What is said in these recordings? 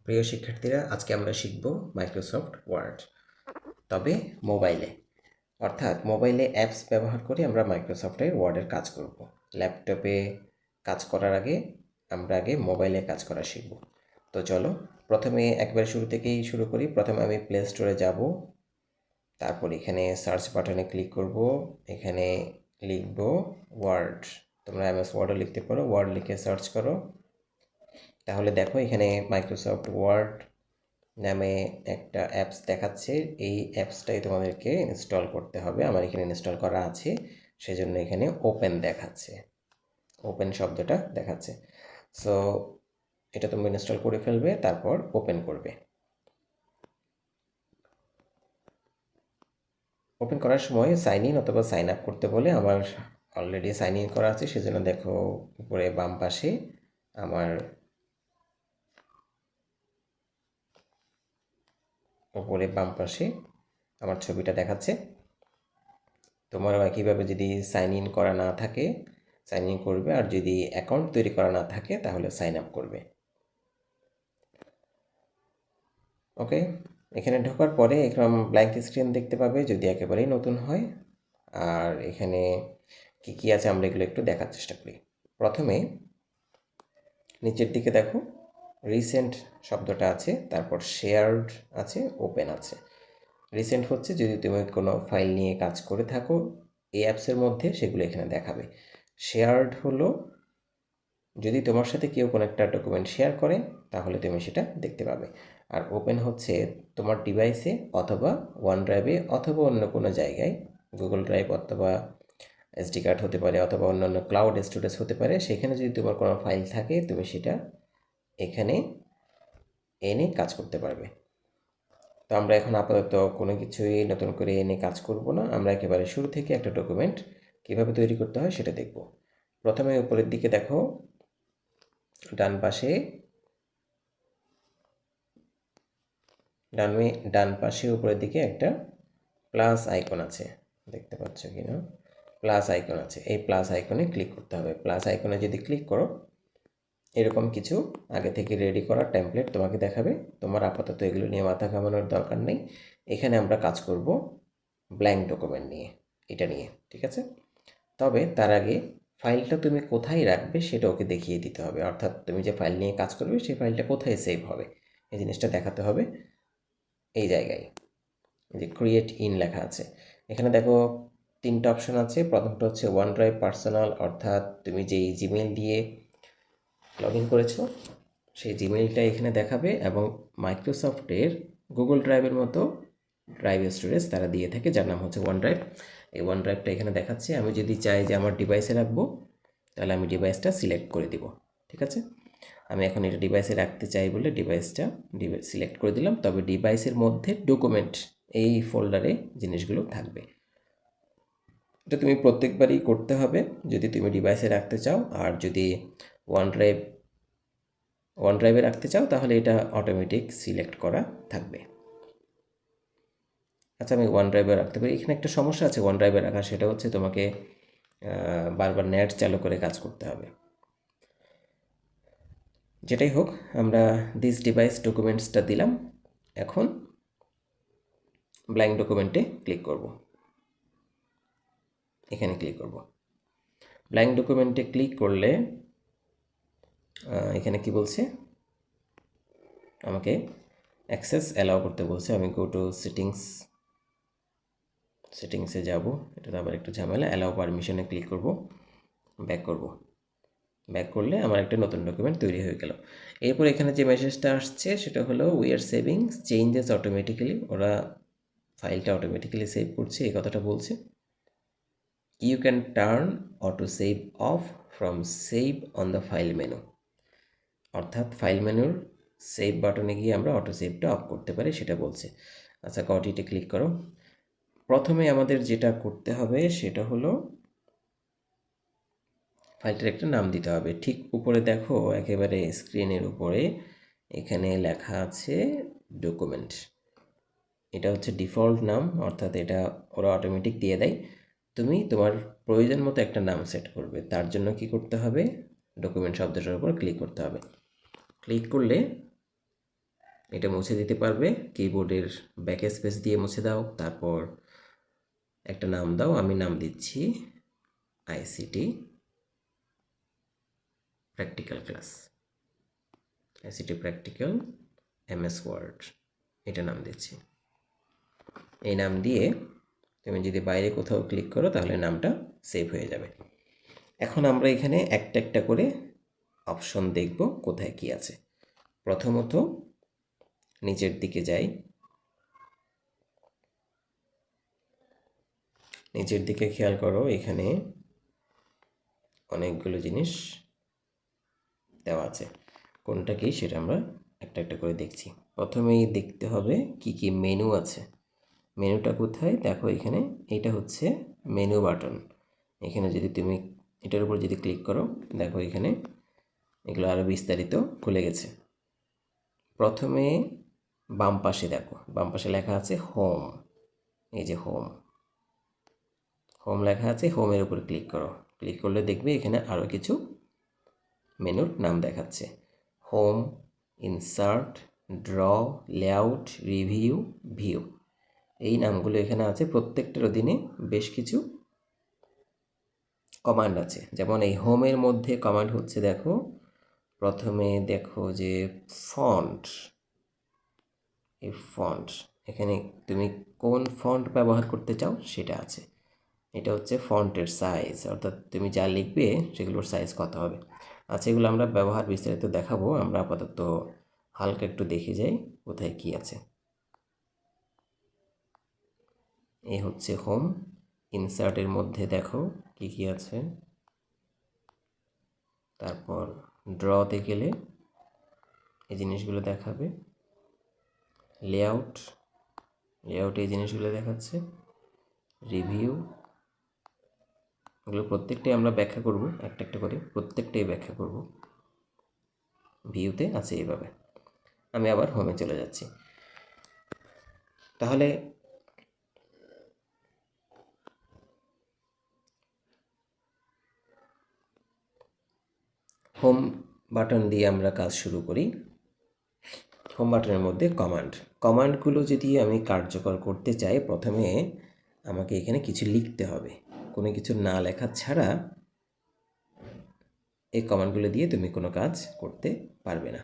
প্রিয় শিক্ষার্থীরা, আজকে আমরা শিখব মাইক্রোসফট ওয়ার্ড, তবে মোবাইলে। অর্থাৎ মোবাইলে অ্যাপস ব্যবহার করে আমরা মাইক্রোসফটের ওয়ার্ডের কাজ করব। ল্যাপটপে কাজ করার আগে আমরা আগে মোবাইলে কাজ করা শিখব। তো চলো প্রথমে একবার শুরু থেকেই শুরু করি। প্রথমে আমি প্লে স্টোরে যাব, তারপর এখানে সার্চ বাটনে ক্লিক করব, এখানে লিখব ওয়ার্ড। তোমরা এমএস ওয়ার্ডও লিখতে পারো, ওয়ার্ড লিখে সার্চ করো। তাহলে দেখো এখানে মাইক্রোসফট ওয়ার্ড নামে একটা অ্যাপস দেখাচ্ছে। এই অ্যাপসটাই তোমাদেরকে ইনস্টল করতে হবে। আমার এখানে ইনস্টল করা আছে, সেজন্য এখানে ওপেন দেখাচ্ছে, ওপেন শব্দটা দেখাচ্ছে। সো এটা তুমি ইনস্টল করে ফেলবে, তারপর ওপেন করবে। ওপেন করার সময় সাইন ইন অথবা সাইন আপ করতে বলে, আমার অলরেডি সাইন ইন করা আছে, সেজন্য দেখো উপরে বাম পাশে আমার আমার ছবিটা দেখাচ্ছে। তোমারও একইভাবে যদি সাইন ইন করা না থাকে সাইন ইন করবে, আর যদি অ্যাকাউন্ট তৈরি করা না থাকে তাহলে সাইন আপ করবে। ওকে, এখানে ঢোকার পরে এরকম ব্ল্যাঙ্ক স্ক্রিন দেখতে পাবে যদি একেবারেই নতুন হয়। আর এখানে কি কি আছে আমরা এগুলো একটু দেখার চেষ্টা করি। প্রথমে নিচের দিকে দেখো রিসেন্ট শব্দটা আছে, তারপর শেয়ার্ড আছে, ওপেন আছে। রিসেন্ট হচ্ছে যদি তুমি কোনো ফাইল নিয়ে কাজ করে থাকো এই অ্যাপসের মধ্যে, সেগুলো এখানে দেখাবে। শেয়ার্ড হলো যদি তোমার সাথে কেউ কোনো একটা ডকুমেন্ট শেয়ার করে তাহলে তুমি সেটা দেখতে পাবে। আর ওপেন হচ্ছে তোমার ডিভাইসে অথবা ওয়ান ড্রাইভে অথবা অন্য কোনো জায়গায়, গুগল ড্রাইভ অথবা এসডি কার্ড হতে পারে অথবা অন্যান্য ক্লাউড স্টোরেজ হতে পারে, সেখানে যদি তোমার কোনো ফাইল থাকে তুমি সেটা এখানে এনে কাজ করতে পারবে। তো আমরা এখন আপাতত কোনো কিছুই নতুন করে এনে কাজ করব না, আমরা একেবারে শুরু থেকে একটা ডকুমেন্ট কীভাবে তৈরি করতে হয় সেটা দেখব। প্রথমে উপরের দিকে দেখো ডান পাশে উপরের দিকে একটা প্লাস আইকন আছে, দেখতে পাচ্ছ কি না? প্লাস আইকন আছে, এই প্লাস আইকনে ক্লিক করতে হবে। প্লাস আইকনে যদি ক্লিক করো এরকম কিছু আগে থেকে রেডি করা টেমপ্লেট তোমাকে দেখাবে। তোমার আপাতত এগুলো নিয়ে মাথা ঘামানোর দরকার নেই। এখানে আমরা কাজ করব ব্ল্যাঙ্ক ডকুমেন্ট নিয়ে, এটা নিয়ে, ঠিক আছে? তবে তার আগে ফাইলটা তুমি কোথায় রাখবে সেটা ওকে দেখিয়ে দিতে হবে। অর্থাৎ তুমি যে ফাইল নিয়ে কাজ করবে সেই ফাইলটা কোথায় সেভ হবে এই জিনিসটা দেখাতে হবে। এই জায়গায় যে ক্রিয়েট ইন লেখা আছে, এখানে দেখো তিনটা অপশন আছে। প্রথমটা হচ্ছে ওয়ান ড্রাইভ পার্সোনাল, অর্থাৎ তুমি যেই জিমেইল দিয়ে লগ ইন করেছো সেই জিমেইলটা এখানে দেখাবে, এবং মাইক্রোসফটের গুগল ড্রাইভের মতো ড্রাইভ স্টোরেজ তারা দিয়ে থাকে যার নাম হচ্ছে ওয়ান ড্রাইভ। এই ওয়ান ড্রাইভটা এখানে দেখাচ্ছে। আমি যদি চাই যে আমার ডিভাইসে রাখবো তাহলে আমি ডিভাইসটা সিলেক্ট করে দিব, ঠিক আছে? আমি এখন এটা ডিভাইসে রাখতে চাই বলে ডিভাইসটা সিলেক্ট করে দিলাম। তবে ডিভাইসের মধ্যে ডকুমেন্ট এই ফোল্ডারে জিনিসগুলো থাকবে। এটা তুমি প্রত্যেকবারই করতে হবে যদি তুমি ডিভাইসে রাখতে চাও। আর যদি ওয়ান ড্রাইভে রাখতে চাও তাহলে এটা অটোমেটিক সিলেক্ট করা থাকবে। আচ্ছা, আমি ওয়ান ড্রাইভে রাখতে পারি। এখানে একটা সমস্যা আছে ওয়ান ড্রাইভে রাখা, সেটা হচ্ছে তোমাকে বারবার নেট চালু করে কাজ করতে হবে। যেটাই হোক, আমরা দিস ডিভাইস ডকুমেন্টসটা দিলাম। এখন ব্ল্যাঙ্ক ডকুমেন্টে ক্লিক করব, এখানে ক্লিক করব। ব্ল্যাঙ্ক ডকুমেন্টে ক্লিক করলে এখানে কি বলছে, আমাকে অ্যাক্সেস অ্যালাউ করতে বলছে। আমি গো টু সেটিংসে যাব, এটা আবার একটু ঝামেলা। অ্যালাউ পারমিশনে ক্লিক করব, ব্যাক করলে আমার একটা নতুন ডকুমেন্ট তৈরি হয়ে গেল। এরপর এখানে যে মেসেজটা আসছে সেটা হলো we are saving changes automatically, ওরা ফাইলটা অটোমেটিক্যালি সেভ করছে এই কথাটা বলছে। You can turn auto save off from save on the file menu, অর্থাৎ ফাইল মেনুর সেভ বাটনে গিয়ে আমরা অটো সেভটা অফ করতে পারি সেটা বলছে। আচ্ছা, গট ইটে ক্লিক করো। প্রথমে আমাদের যেটা করতে হবে সেটা হলো ফাইলটার একটা নাম দিতে হবে। ঠিক উপরে দেখো একেবারে স্ক্রিনের উপরে এখানে লেখা আছে ডকুমেন্ট। এটা হচ্ছে ডিফল্ট নাম, অর্থাৎ এটা ওরা অটোমেটিক দিয়ে দেয়। তুমি তোমার প্রয়োজন মতো একটা নাম সেট করবে। তার জন্য কি করতে হবে, ডকুমেন্ট শব্দটার উপর ক্লিক করতে হবে। ক্লিক করলে এটা মুছে দিতে পারবে, কিবোর্ডের ব্যাক স্পেস দিয়ে মুছে দাও, তারপর একটা নাম দাও, আমি নাম দিচ্ছি ICT practical class, ICT practical MS Word, এটা নাম দিচ্ছি। এই নাম দিয়ে তুমি যদি বাইরে কোথাও ক্লিক করো তাহলে নামটা সেভ হয়ে যাবে। এখন আমরা এখানে একটা একটা করে অপশন দেখব কোথায় কি আছে। প্রথমত নিচের দিকে যাই, নিচের দিকে খেয়াল করো, এখানে অনেকগুলো জিনিস দেওয়া আছে, কোনটা কি সেটা আমরা একটা একটা করে দেখছি। প্রথমেই দেখতে হবে কি কি মেনু আছে। মেনুটা কোথায় দেখো, এখানে এটা হচ্ছে মেনু বাটন। এখানে যদি তুমি এটার উপর যদি ক্লিক করো, দেখো এখানে এগুলো আরও বিস্তারিত খুলে গেছে। প্রথমে বাম পাশে দেখো, বাম পাশে লেখা আছে হোম, এই যে হোম, হোম লেখা আছে, হোমের উপর ক্লিক করো। ক্লিক করলে দেখবে এখানে আরও কিছু মেনুর নাম দেখাচ্ছে, home, insert, draw, layout, review, view, এই নামগুলো এখানে আছে। প্রত্যেকটার অধীনে বেশ কিছু কমান্ড আছে। যেমন এই হোমের মধ্যে কমান্ড হচ্ছে, দেখো প্রথমে দেখো যে ফন্ট, এই ফন্ট, এখানে তুমি কোন ফন্ট ব্যবহার করতে চাও সেটা আছে। এটা হচ্ছে ফন্টের সাইজ, অর্থাৎ তুমি যা লিখবে সেগুলোর সাইজ কত হবে। আচ্ছা, এগুলো আমরা ব্যবহার বিস্তারিত দেখাবো, আমরা আপাতত হালকা একটু দেখে যাই কোথায় কি আছে। এই হচ্ছে হোম, ইনসার্টের মধ্যে দেখো কি কি আছে। তারপর ড্রতে গেলে এই জিনিসগুলো দেখাবে, লেআউট, লেআউটে এই জিনিসগুলো দেখাচ্ছে, রিভিউ, এগুলো প্রত্যেকটাই আমরা ব্যাখ্যা করব, একটা একটা করে প্রত্যেকটাই ব্যাখ্যা করব। ভিউতে আছে এইভাবে। আমি আবার হোমে চলে যাচ্ছি। তাহলে হোম বাটন দিয়ে আমরা কাজ শুরু করি। হোম বাটনের মধ্যে কমান্ড, কমান্ডগুলো যদি আমি কার্যকর করতে চাই, প্রথমে আমাকে এখানে কিছু লিখতে হবে। কোনো কিছু না লেখা ছাড়া এই কমান্ডগুলো দিয়ে তুমি কোনো কাজ করতে পারবে না।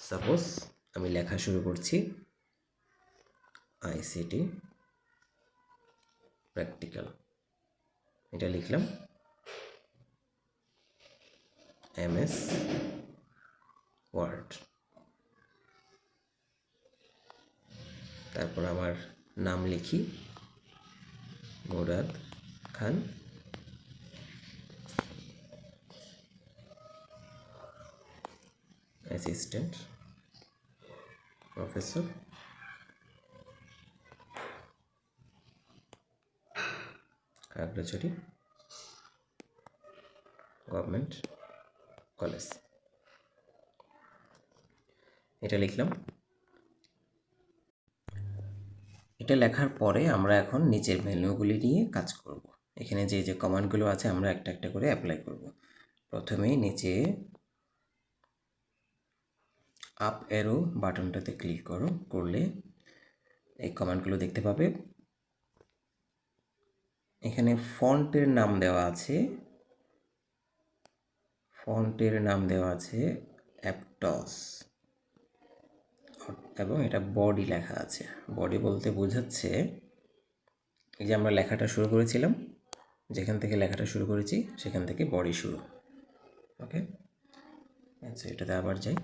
সাপোজ আমি লেখা শুরু করছি, আইসিটি প্র্যাকটিক্যাল, এটা লিখলাম, এমএস ওয়ার্ড, তারপর আমার নাম লিখি Murad Khan, assistant professor Khagrachhari government college, এটা লিখলাম। এটা লেখার পরে আমরা এখন নিচের মেনুগুলি নিয়ে কাজ করব। এখানে যে যে কমান্ডগুলো আছে আমরা একটা একটা করে অ্যাপ্লাই করব। প্রথমেই নিচে আপ অ্যারো বাটনটাতে ক্লিক করো, করলে এই কমান্ডগুলো দেখতে পাবে। এখানে ফন্টের নাম দেওয়া আছে, ফন্টের নাম দেওয়া আছে অ্যাপটস, এবং এটা বডি লেখা আছে। বডি বলতে বোঝাচ্ছে এই যে আমরা লেখাটা শুরু করেছিলাম, যেখান থেকে লেখাটা শুরু করেছি সেখান থেকে বডি শুরু। ওকে, আচ্ছা, এটাতে আবার যাই।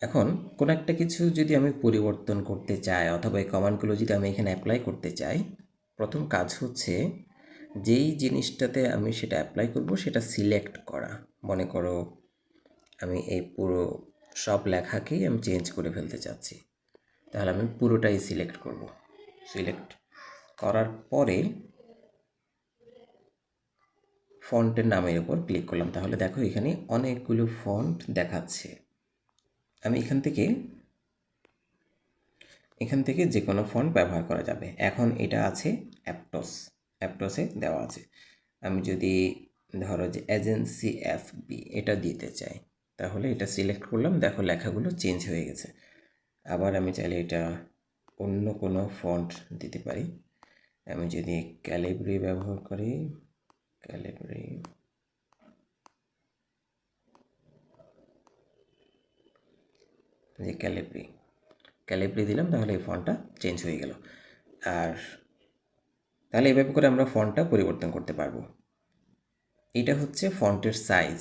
এখন কোনো একটা কিছু যদি আমি পরিবর্তন করতে চাই, অথবা এই কমান্ডগুলো যদি আমি এখানে অ্যাপ্লাই করতে চাই, প্রথম কাজ হচ্ছে যেই জিনিসটাতে আমি সেটা অ্যাপ্লাই করব সেটা সিলেক্ট করা। মনে করো আমি এই পুরো সব লেখাকেই আমি চেঞ্জ করে ফেলতে চাচ্ছি, তাহলে আমি পুরোটাই সিলেক্ট করব। সিলেক্ট করার পরে ফন্টের নামের উপর ক্লিক করলাম, তাহলে দেখো এখানে অনেকগুলো ফন্ট দেখাচ্ছে। আমি এখান থেকে যে কোনো ফন্ট ব্যবহার করা যাবে। এখন এটা আছে অ্যাপটস, অ্যাপটসে দেওয়া আছে। আমি যদি ধরো যে এজেন্সি এফবি এটা দিতে চাই, তাহলে এটা সিলেক্ট করলাম, দেখো লেখাগুলো চেঞ্জ হয়ে গেছে। আবার আমি চাইলে এটা অন্য কোনো ফন্ট দিতে পারি। আমি যদি ক্যালিব্রি ব্যবহার করি, ক্যালিব্রি, যে ক্যালিব্রি দিলাম, তাহলে এই ফন্টটা চেঞ্জ হয়ে গেল। আর তাহলে এইভাবে করে আমরা ফন্টটা পরিবর্তন করতে পারবো। এটা হচ্ছে ফন্টের সাইজ।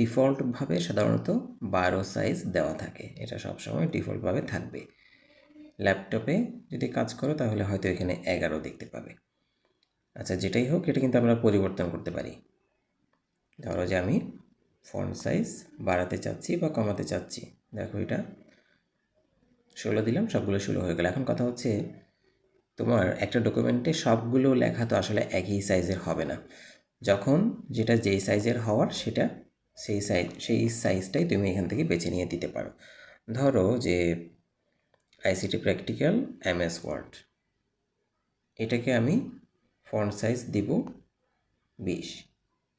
ডিফল্টভাবে সাধারণত 12 সাইজ দেওয়া থাকে, এটা সবসময় ডিফল্টভাবে থাকবে। ল্যাপটপে যদি কাজ করো তাহলে হয়তো এখানে 11 দেখতে পাবে। আচ্ছা, যেটাই হোক, এটা কিন্তু আমরা পরিবর্তন করতে পারি। ধরো যে আমি ফন্ট সাইজ বাড়াতে চাচ্ছি বা কমাতে চাচ্ছি, দেখো এটা 16 দিলাম, সবগুলো 16 হয়ে গেল। এখন কথা হচ্ছে, তোমার একটা ডকুমেন্টে সবগুলো লেখা তো আসলে একই সাইজের হবে না। যখন যেটা যেই সাইজের হওয়ার সেটা সেই সাইজটাই তুমি এখান থেকে বেছে নিয়ে দিতে পারো। ধরো যে আইসিটি প্র্যাকটিক্যাল MS ওয়ার্ড, এটাকে আমি ফন্ট সাইজ দিব 20,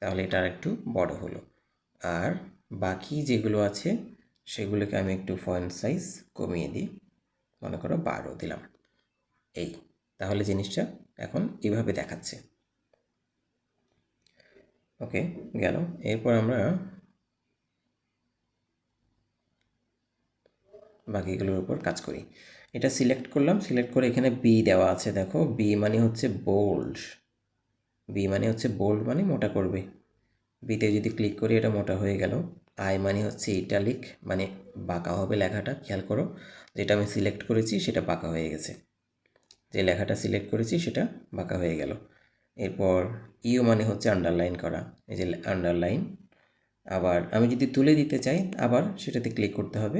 তাহলে এটা আর একটু বড় হলো। আর বাকি যেগুলো আছে সেগুলোকে আমি একটু ফন্ট সাইজ কমিয়ে দিই, মনে করো 12 দিলাম। এই, তাহলে জিনিসটা এখন এভাবে দেখাচ্ছে। ওকে, গেল। এরপর আমরা বাকিগুলোর উপর কাজ করি। এটা সিলেক্ট করলাম, সিলেক্ট করে এখানে বি দেওয়া আছে, দেখো বি মানে হচ্ছে বোল্ড। বি মানে হচ্ছে বোল্ড, মানে মোটা করবে। বিতে যদি ক্লিক করি এটা মোটা হয়ে গেল। আই মানে হচ্ছে ইটালিক, মানে বাঁকা হবে লেখাটা। খেয়াল করো, যেটা আমি সিলেক্ট করেছি সেটা বাঁকা হয়ে গেছে, যে লেখাটা সিলেক্ট করেছি সেটা বাঁকা হয়ে গেল। এরপর ইউ মানে হচ্ছে আন্ডারলাইন করা, এই যে আন্ডারলাইন। আবার আমি যদি তুলে দিতে চাই, আবার সেটাতে ক্লিক করতে হবে,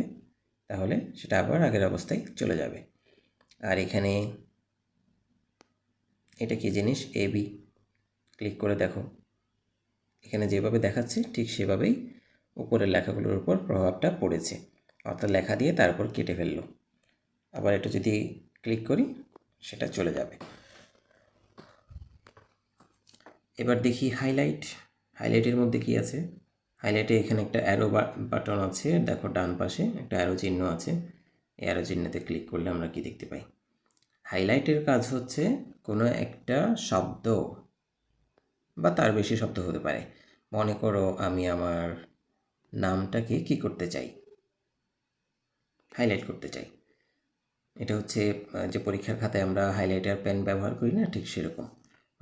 তাহলে সেটা আবার আগের অবস্থায় চলে যাবে। আর এখানে এটা কি জিনিস, AB, ক্লিক করে দেখো এখানে যেভাবে দেখাচ্ছে ঠিক সেভাবেই উপরের লেখাগুলোর উপর প্রভাবটা পড়েছে, অর্থাৎ লেখা দিয়ে তারপর কেটে ফেললো। আবার এটা যদি ক্লিক করি সেটা চলে যাবে। এবার দেখি হাইলাইটের মধ্যে কি আছে। হাইলাইটে এখানে একটা অ্যারো বাটন আছে, দেখো ডান পাশে একটা অ্যারো চিহ্ন আছে। এই অ্যারো চিহ্নতে ক্লিক করলে আমরা কি দেখতে পাই? হাইলাইটের কাজ হচ্ছে কোনো একটা শব্দ বা তার বেশি শব্দ হতে পারে। মনে করো আমি আমার নামটাকে কি করতে চাই, হাইলাইট করতে চাই। এটা হচ্ছে যে পরীক্ষার খাতায় আমরা হাইলাইটার পেন ব্যবহার করি না, ঠিক সেরকম।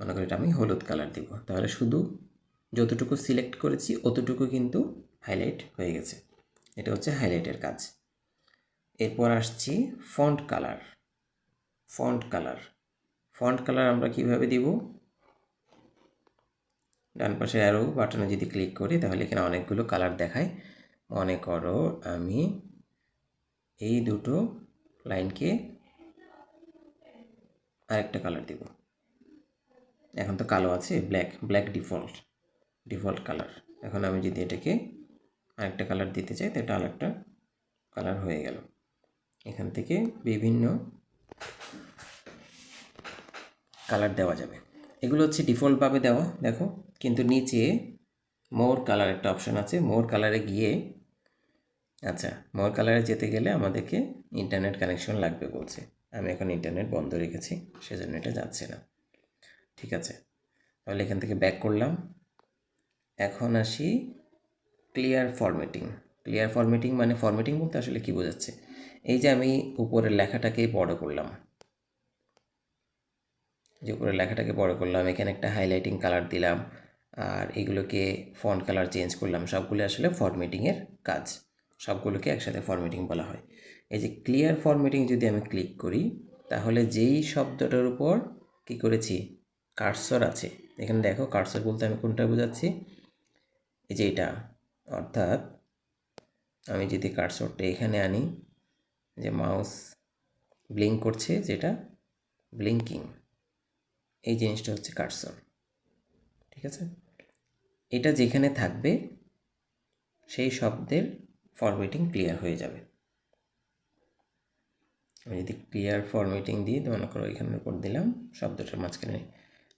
মনে করি এটা আমি হলুদ কালার দিব, তাহলে শুধু যতটুকু সিলেক্ট করেছি অতটুকু কিন্তু হাইলাইট হয়ে গেছে। এটা হচ্ছে হাইলাইটের কাজ। এরপর আসছি ফন্ট কালার। ফন্ট কালার আমরা কিভাবে দিব? ডান পাশে অ্যারো বাটনে যদি ক্লিক করি তাহলে এখানে অনেকগুলো কালার দেখায়। মনে করো আমি এই দুটো লাইনকে আরেকটা কালার দিব। এখন তো কালো আছে, ব্ল্যাক ডিফল্ট কালার। এখন আমি যদি এটাকে আরেকটা কালার দিতে চাই, তো এটা আরেকটা কালার হয়ে গেল। এখান থেকে বিভিন্ন কালার দেওয়া যাবে। এগুলো হচ্ছে ডিফল্টভাবে দেওয়া, দেখো। কিন্তু নিচে মোর কালার একটা অপশান আছে। মোর কালারে গিয়ে, আচ্ছা, মোর কালারে যেতে গেলে আমাদেরকে ইন্টারনেট কানেকশন লাগবে বলছে। আমি এখন ইন্টারনেট বন্ধ রেখেছি, সেজন্য এটা যাচ্ছে না। ঠিক আছে, তাহলে এখান থেকে ব্যাক করলাম। এখন আসি ক্লিয়ার ফরম্যাটিং মানে ফরম্যাটিং বলতে আসলে কি বোঝাচ্ছে? এই যে আমি উপরের লেখাটাকেই বড় করলাম, এখানে একটা হাইলাইটিং কালার দিলাম, আর এগুলোকে ফন্ট কালার চেঞ্জ করলাম। সবগুলো আসলে ফরম্যাটিংয়ের কাজ, সবগুলোকে একসাথে ফরম্যাটিং বলা হয়। এই যে ক্লিয়ার ফরম্যাটিং যদি আমি ক্লিক করি, তাহলে যেই শব্দটার উপর কি করেছি, কার্সর আছে, এখানে দেখো কার্সর বলতে আমি কোনটা বোঝাচ্ছি, এই যে এটা। অর্থাৎ আমি যদি কার্সরটা এখানে আনি, যে মাউস ব্লিঙ্ক করছে, যেটা ব্লিঙ্কিং, এই জিনিসটা হচ্ছে কার্সর। ঠিক আছে, এটা যেখানে থাকবে সেই শব্দের ফরম্যাটিং ক্লিয়ার হয়ে যাবে। আমি যদি ক্লিয়ার ফরম্যাটিং দিই, মনে করো এখানের উপর দিলাম, শব্দটার মাঝখানে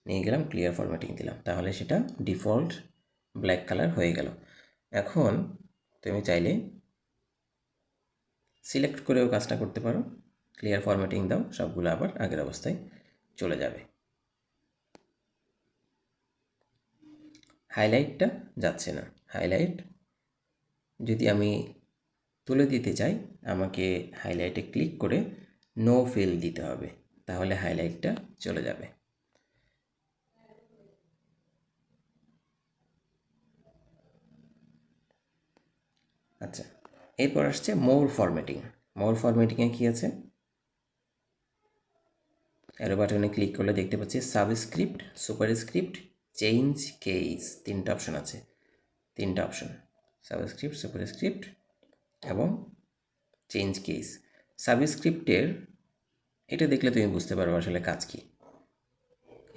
নিয়ে গেলাম, ক্লিয়ার ফরম্যাটিং দিলাম, তাহলে সেটা ডিফল্ট ব্ল্যাক কালার হয়ে গেল। এখন তুমি চাইলে সিলেক্ট করেও কাজটা করতে পারো। ক্লিয়ার ফরম্যাটিং দাও, সবগুলো আবার আগের অবস্থায় চলে যাবে। হাইলাইটটা যাচ্ছে না। হাইলাইট যদি আমি তুলে দিতে চাই, আমাকে হাইলাইটে ক্লিক করে নো ফিল দিতে হবে, তাহলে হাইলাইটটা চলে যাবে। আচ্ছা, এরপর আসছে মোর ফরম্যাটিং। মোর ফরম্যাটিংয়ে কী আছে? অ্যারো বাটনে ক্লিক করলে দেখতে পাচ্ছি সাবস্ক্রিপ্ট, সুপারস্ক্রিপ্ট, চেঞ্জ কেস, তিনটা অপশন আছে। তিনটা অপশন, সাবস্ক্রিপ্ট, সুপারস্ক্রিপ্ট এবং চেঞ্জ কেস। সাবস্ক্রিপ্টের এটা দেখলে তুমি বুঝতে পারবে আসলে কাজ কী।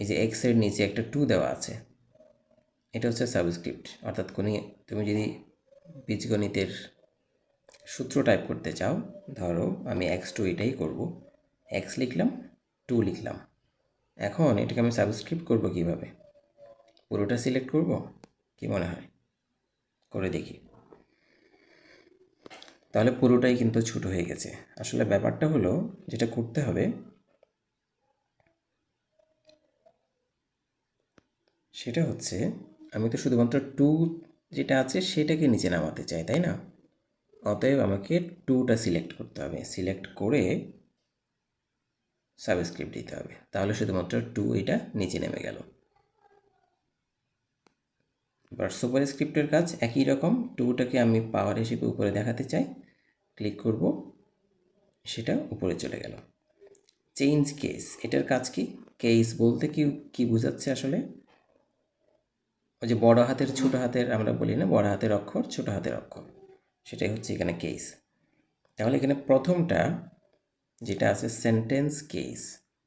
এই যে এক্সের নিচে একটা 2 দেওয়া আছে, এটা হচ্ছে সাবস্ক্রিপ্ট। অর্থাৎ তুমি যদি বীজগণিতের সূত্র টাইপ করতে চাও, ধরো আমি x2 এটাই করব, x লিখলাম, 2 লিখলাম। এখন এটাকে আমি সাবস্ক্রিপ্ট করব কিভাবে? পুরোটা সিলেক্ট করব, কি মনে হয়? করে দেখি। তাহলে পুরোটাই কিন্তু ছোট হয়ে গেছে। আসলে ব্যাপারটা হলো, যেটা করতে হবে সেটা হচ্ছে, আমি তো শুধুমাত্র 2 যেটা আছে সেটাকে নিচে নামাতে চাই, তাই না? অতএব আমাকে 2টা সিলেক্ট করতে হবে। সিলেক্ট করে সাবস্ক্রিপ্ট দিতে হবে, তাহলে শুধুমাত্র 2 এটা নিচে নেমে গেল। এবার সুপারস্ক্রিপ্টের কাজ একই রকম। 2টাকে আমি পাওয়ার হিসেবে উপরে দেখাতে চাই, ক্লিক করব, সেটা উপরে চলে গেল। চেঞ্জ কেস, এটার কাজ কি? কেস বলতে কি বোঝাচ্ছে আসলে? ওই যে বড় হাতের ছোট হাতের আমরা বলি না, বড় হাতের অক্ষর ছোট হাতের অক্ষর, সেটাই হচ্ছে এখানে কেস। তাহলে এখানে প্রথমটা যেটা আছে সেন্টেন্স কেস,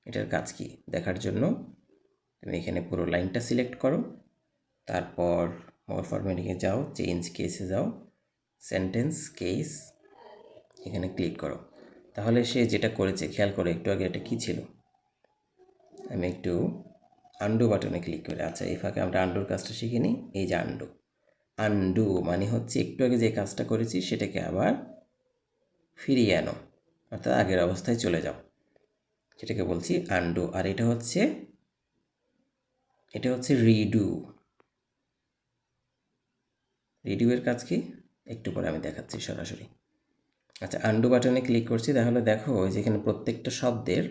এটার কাজ কি দেখার জন্য তুমি এখানে পুরো লাইনটা সিলেক্ট করো, তারপর মোর ফরম্যাটিংয়ে যাও, চেঞ্জ কেসে যাও, সেন্টেন্স কেস এখানে ক্লিক করো। তাহলে সে যেটা করেছে খেয়াল করো, একটু আগে এটা কী ছিল? আমি একটু আন্ডু বাটনে ক্লিক করে, আচ্ছা এই ফাঁকে আমরা আন্ডুর কাজটা শিখে নিই। এই যে আন্ডু, আন্ডু মানে হচ্ছে একটু আগে যে কাজটা করেছি সেটাকে আবার ফিরিয়ে আনো, অর্থাৎ আগের অবস্থায় চলে যাও, সেটাকে বলছি আন্ডু। আর এটা হচ্ছে রিডু। রিডিউয়ের কাজ কি একটু পরে আমি দেখাচ্ছি সরাসরি। আচ্ছা, আন্ডু বাটনে ক্লিক করছি, তাহলে দেখো যেখানে প্রত্যেকটা শব্দের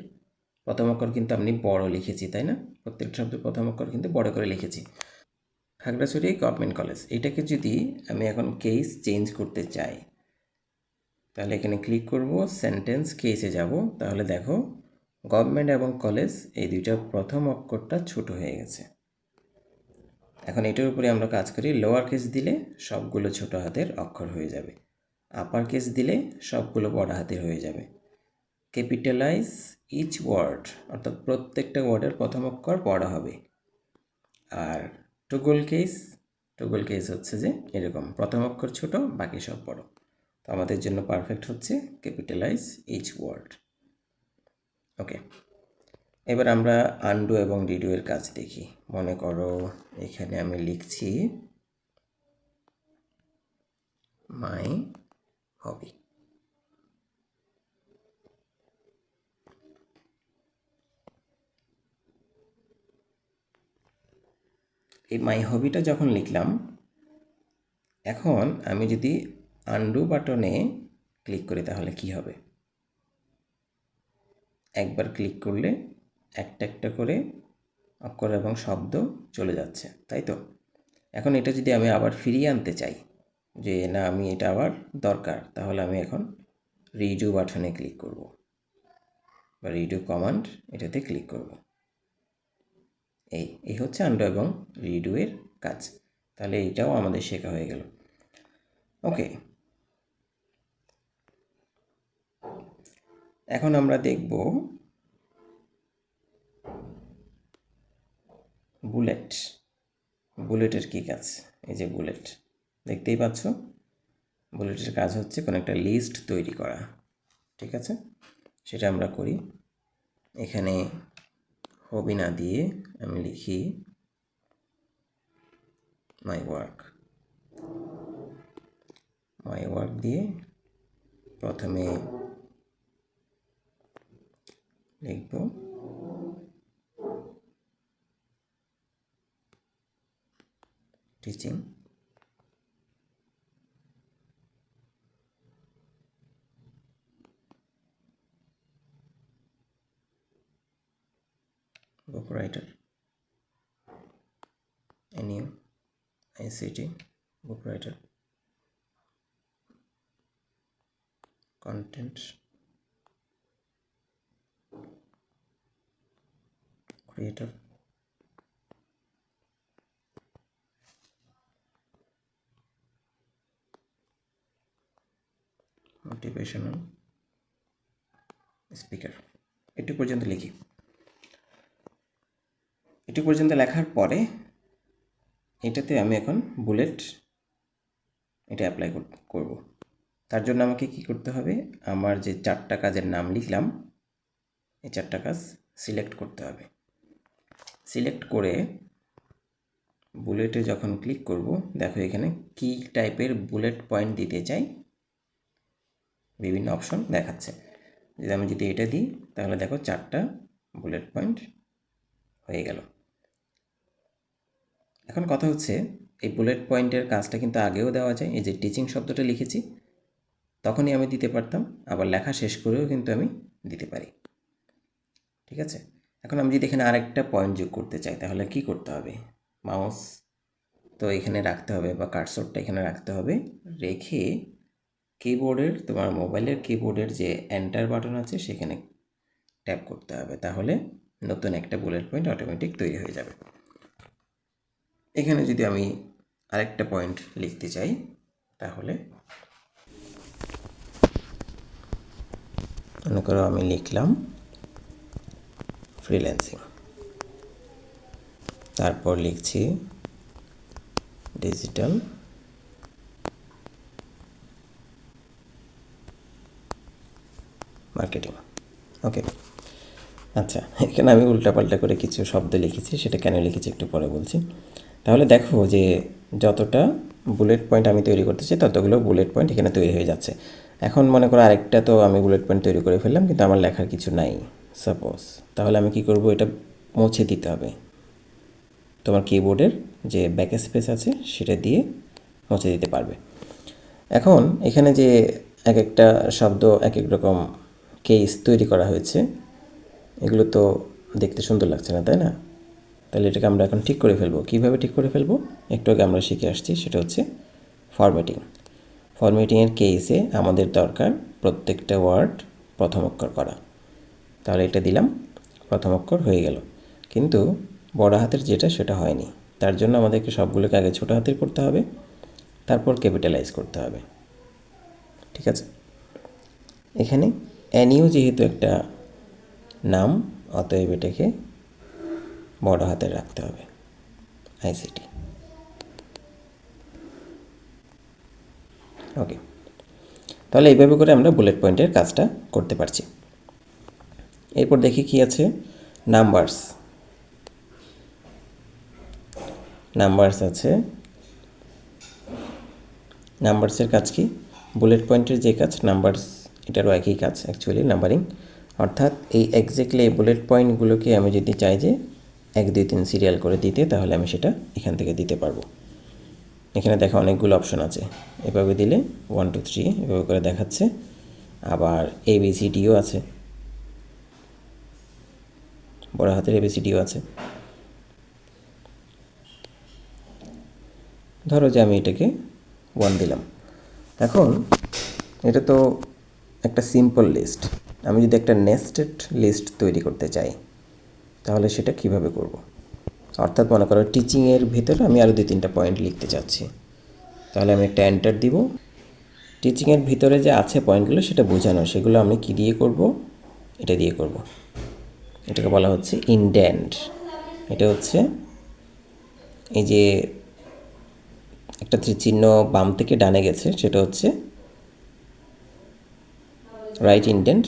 প্রথম অক্ষর কিন্তু আমি বড় লিখেছি, তাই না? প্রত্যেকটা শব্দের প্রথম অক্ষর কিন্তু বড় করে লিখেছি। খাগড়াছড়ি গভর্নমেন্ট কলেজ, এটাকে যদি আমি এখন কেস চেঞ্জ করতে চাই, তাহলে এখানে ক্লিক করব, সেন্টেন্স কেসে যাব, তাহলে দেখো গভর্নমেন্ট এবং কলেজ এই দুইটার প্রথম অক্ষরটা ছোট হয়ে গেছে। এখন এটার উপরে আমরা কাজ করি, লোয়ার কেস দিলে সবগুলো ছোট হাতের অক্ষর হয়ে যাবে, আপার কেস দিলে সবগুলো বড় হাতের হয়ে যাবে। ক্যাপিটালাইজ ইচ ওয়ার্ড, অর্থাৎ প্রত্যেকটা ওয়ার্ডের প্রথম অক্ষর বড় হবে। আর টগল কেস হচ্ছে যে এরকম, প্রথম অক্ষর ছোট, বাকি সব বড়। তো আমাদের জন্য পারফেক্ট হচ্ছে ক্যাপিটালাইজ ইচ ওয়ার্ড। ওকে, এবার আমরা আন্ডু এবং রিডু এর কাজ দেখি। মনে করো এখানে আমি লিখছি মাই হবি। এই মাই হবিটা যখন লিখলাম, এখন আমি যদি আন্ডু বাটনে ক্লিক করি তাহলে কি হবে? একবার ক্লিক করলে একটা একটা করে অক্ষর এবং শব্দ চলে যাচ্ছে, তাই তো? এখন এটা যদি আমি আবার ফিরিয়ে আনতে চাই, যে না আমি এটা আবার দরকার, তাহলে আমি এখন রিডু বাটনে ক্লিক করব, বা রিডু কমান্ড এটাতে ক্লিক করব। এই হচ্ছে আন্ডু এবং রিডু এর কাজ। তাহলে এইটাও আমাদের শেখা হয়ে গেল। ওকে, এখন আমরা দেখব বুলেটের কী কাজ। এই যে বুলেট দেখতেই পাচ্ছ, বুলেটের কাজ হচ্ছে কোনো একটা লিস্ট তৈরি করা, ঠিক আছে? সেটা আমরা করি। এখানে হবি না দিয়ে আমি লিখি মাই ওয়ার্ক। মাই ওয়ার্ক দিয়ে প্রথমে লিখব teaching, book writer, NU ICT book writer, content creator, motivational speaker. এটু পর্যন্ত লিখি। এটু পর্যন্ত লেখার পরে এটাতে আমি এখন বুলেট এটা অ্যাপ্লাই করব। তার জন্য আমাকে কি করতে হবে, আমার যে 4টা কাজের নাম লিখলাম এই 4টা কাজ সিলেক্ট করতে হবে। সিলেক্ট করে বুলেটে যখন ক্লিক করব, দেখো এখানে কি টাইপের বুলেট পয়েন্ট দিতে চাই বিভিন্ন অপশন দেখাচ্ছে। আমি যদি এটা দিই তাহলে দেখো 4টা বুলেট পয়েন্ট হয়ে গেল। এখন কথা হচ্ছে এই বুলেট পয়েন্টের কাজটা কিন্তু আগেও দেওয়া যায়। এই যে টিচিং শব্দটা লিখেছি তখনই আমি দিতে পারতাম, আবার লেখা শেষ করেও কিন্তু আমি দিতে পারি। ঠিক আছে, এখন আমি যদি এখানে আরেকটা পয়েন্ট যোগ করতে চাই তাহলে কি করতে হবে, মাউস তো এখানে রাখতে হবে বা কার্সরটা এখানে রাখতে হবে, রেখে কিবোর্ডের তোমার মোবাইলের কিবোর্ডের যে এন্টার বাটন আছে সেখানে ট্যাপ করতে হবে, তাহলে নতুন একটা বুলেট পয়েন্ট অটোমেটিক তৈরি হয়ে যাবে। এখানে যদি আমি আরেকটা পয়েন্ট লিখতে চাই তাহলে মনে করো আমি লিখলাম ফ্রিল্যান্সিং, তারপর লিখছি ডিজিটাল মার্কেটিং। ওকে, আচ্ছা এখানে আমি উল্টাপাল্টা করে কিছু শব্দ লিখেছি, সেটা কেন লিখেছি একটু পরে বলছি। তাহলে দেখো যে যতটা বুলেট পয়েন্ট আমি তৈরি করতে চাই ততগুলো বুলেট পয়েন্ট এখানে তৈরি হয়ে যাচ্ছে। এখন মনে করো আরেকটা তো আমি বুলেট পয়েন্ট তৈরি করে ফেললাম কিন্তু আমার লেখার কিছু নাই সাপোজ, তাহলে আমি কি করব, এটা মুছে দিতে হবে। তোমার কিবোর্ডের যে ব্যাক স্পেস আছে সেটা দিয়ে মুছে দিতে পারবে। এখন এখানে যে এক একটা শব্দ এক এক রকম কেস তৈরি করা হয়েছে, এগুলো তো দেখতে সুন্দর লাগছে না, তাই না? তাহলে এটাকে আমরা এখন ঠিক করে ফেলবো। কীভাবে ঠিক করে ফেলবো একটু আগে আমরা শিখে আসছি, সেটা হচ্ছে ফরম্যাটিং। ফরম্যাটিংয়ের কেসে আমাদের দরকার প্রত্যেকটা ওয়ার্ড প্রথম অক্ষর করা। তাহলে এটা দিলাম, প্রথম অক্ষর হয়ে গেল, কিন্তু বড় হাতের যেটা সেটা হয়নি। তার জন্য আমাদেরকে সবগুলোকে আগে ছোটো হাতের করতে হবে, তারপর ক্যাপিটালাইজ করতে হবে। ঠিক আছে, এখানে NU যেহেতু একটা নাম, অতএব এটাকে বড় হাতের রাখতে হবে, ICT। ওকে, তাহলে এইভাবে করে আমরা বুলেট পয়েন্টের কাজটা করতে পারছি। এরপর দেখি কি আছে, নাম্বারস। নাম্বারস আছে, নাম্বারসের কাজ কি, বুলেট পয়েন্টের যে কাজ নাম্বারস এটারও একই কাজ অ্যাকচুয়ালি, নাম্বারিং। অর্থাৎ এই এক্স্যাক্টলি এই বুলেট পয়েন্টগুলোকে আমি যদি চাই যে 1 2 3 সিরিয়াল করে দিতে, তাহলে আমি সেটা এখান থেকে দিতে পারবো। এখানে দেখা অনেকগুলো অপশন আছে, এভাবে দিলে 1 2 3 এভাবে করে দেখাচ্ছে। আবার ABCDও আছে, বড় হাতের ABCDও আছে। ধরো যে আমি এটাকে 1 দিলাম। এখন এটা তো একটা সিম্পল লিস্ট, আমি যদি একটা নেস্টেড লিস্ট তৈরি করতে চাই তাহলে সেটা কিভাবে করব। অর্থাৎ মনে করো টিচিংয়ের ভিতরে আমি আরও 2 3টা পয়েন্ট লিখতে চাচ্ছি, তাহলে আমি একটা এন্টার দিব। টিচিংয়ের ভিতরে যে আছে পয়েন্টগুলো সেটা বোঝানো, সেগুলো আমি কি দিয়ে করব, এটা দিয়ে করব। এটাকে বলা হচ্ছে ইনডেন্ট। এটা হচ্ছে এই যে একটা চিহ্ন বাম থেকে ডানে গেছে সেটা হচ্ছে রাইট ইনডেন্ট,